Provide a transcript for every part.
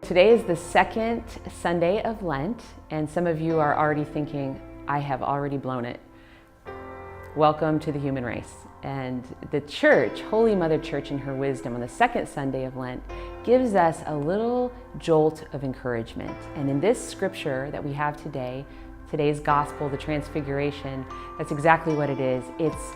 Today is the second Sunday of Lent, and some of you are already thinking, I have already blown it. Welcome to the human race. And the Church, Holy Mother Church in her wisdom on the second Sunday of Lent, gives us a little jolt of encouragement. And in this scripture that we have today, today's gospel, the Transfiguration, that's exactly what it is. It's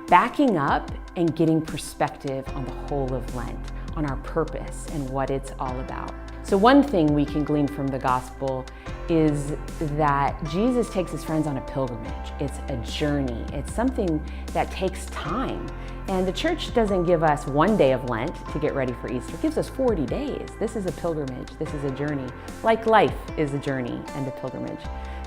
backing up and getting perspective on the whole of Lent, on our purpose and what it's all about. So one thing we can glean from the gospel is that Jesus takes his friends on a pilgrimage. It's a journey. It's something that takes time. And the Church doesn't give us one day of Lent to get ready for Easter. It gives us 40 days. This is a pilgrimage. This is a journey. Like life is a journey and a pilgrimage.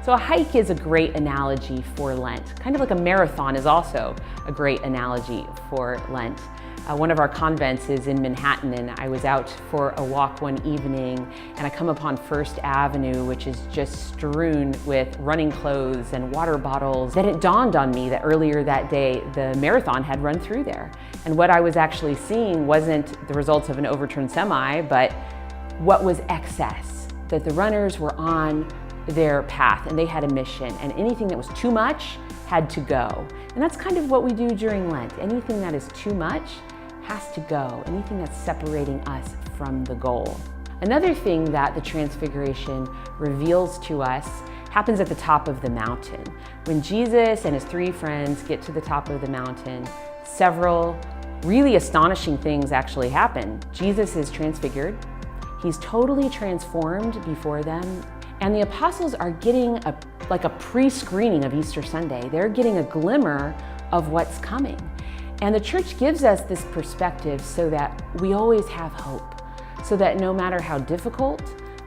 So a hike is a great analogy for Lent. Kind of like a marathon is also a great analogy for Lent. One of our convents is in Manhattan, and I was out for a walk one evening, and I come upon First Avenue, which is just strewn with running clothes and water bottles. Then it dawned on me that earlier that day, the marathon had run through there. And what I was actually seeing wasn't the results of an overturned semi, but what was excess, that the runners were on their path and they had a mission, and anything that was too much had to go. And that's kind of what we do during Lent. Anything that is too much has to go. Anything that's separating us from the goal. Another thing that the Transfiguration reveals to us happens at the top of the mountain. When Jesus and his three friends get to the top of the mountain, several really astonishing things actually happen. Jesus is transfigured. He's totally transformed before them. And the apostles are getting like a pre-screening of Easter Sunday. They're getting a glimmer of what's coming. And the Church gives us this perspective so that we always have hope, so that no matter how difficult,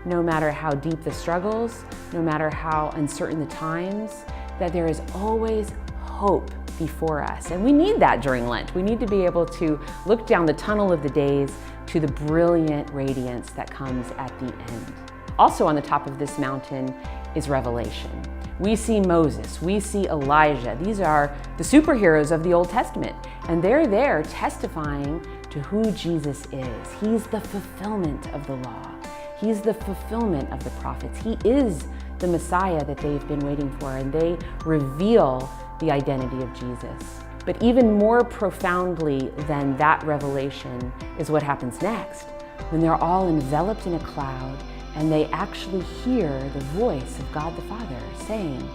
no matter how deep the struggles, no matter how uncertain the times, that there is always hope before us. And we need that during Lent. We need to be able to look down the tunnel of the days to the brilliant radiance that comes at the end. Also on the top of this mountain is Revelation. We see Moses, we see Elijah. These are the superheroes of the Old Testament, and they're there testifying to who Jesus is. He's the fulfillment of the law. He's the fulfillment of the prophets. He is the Messiah that they've been waiting for, and they reveal the identity of Jesus. But even more profoundly than that revelation is what happens next, when they're all enveloped in a cloud and they actually hear the voice of God the Father saying,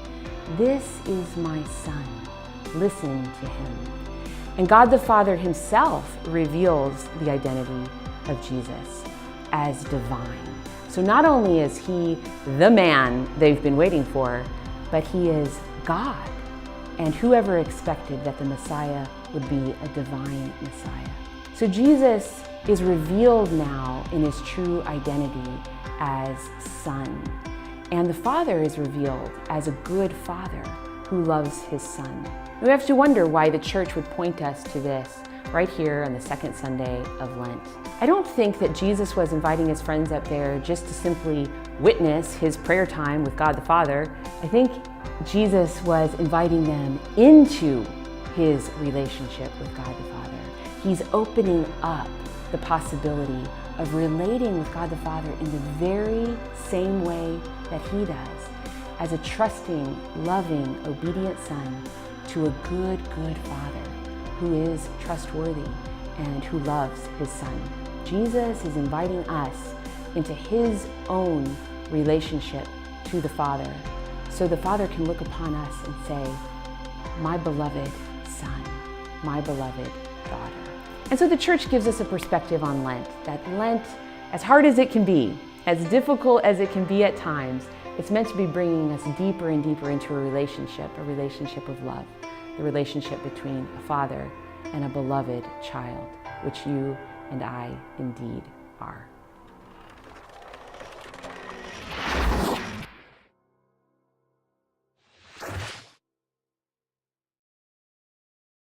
"This is my Son, listen to him." And God the Father himself reveals the identity of Jesus as divine. So not only is he the man they've been waiting for, but he is God. And whoever expected that the Messiah would be a divine Messiah. So Jesus is revealed now in his true identity as Son. And the Father is revealed as a good Father who loves his Son. We have to wonder why the Church would point us to this right here on the second Sunday of Lent. I don't think that Jesus was inviting his friends up there just to simply witness his prayer time with God the Father. I think Jesus was inviting them into his relationship with God the Father. He's opening up the possibility of relating with God the Father in the very same way that he does, as a trusting, loving, obedient Son to a good Father who is trustworthy and who loves his Son. Jesus is inviting us into his own relationship to the Father, so the Father can look upon us and say, "My beloved Son, my beloved daughter." And so the Church gives us a perspective on Lent, that Lent, as hard as it can be, as difficult as it can be at times, it's meant to be bringing us deeper and deeper into a relationship of love, the relationship between a father and a beloved child, which you and I indeed are.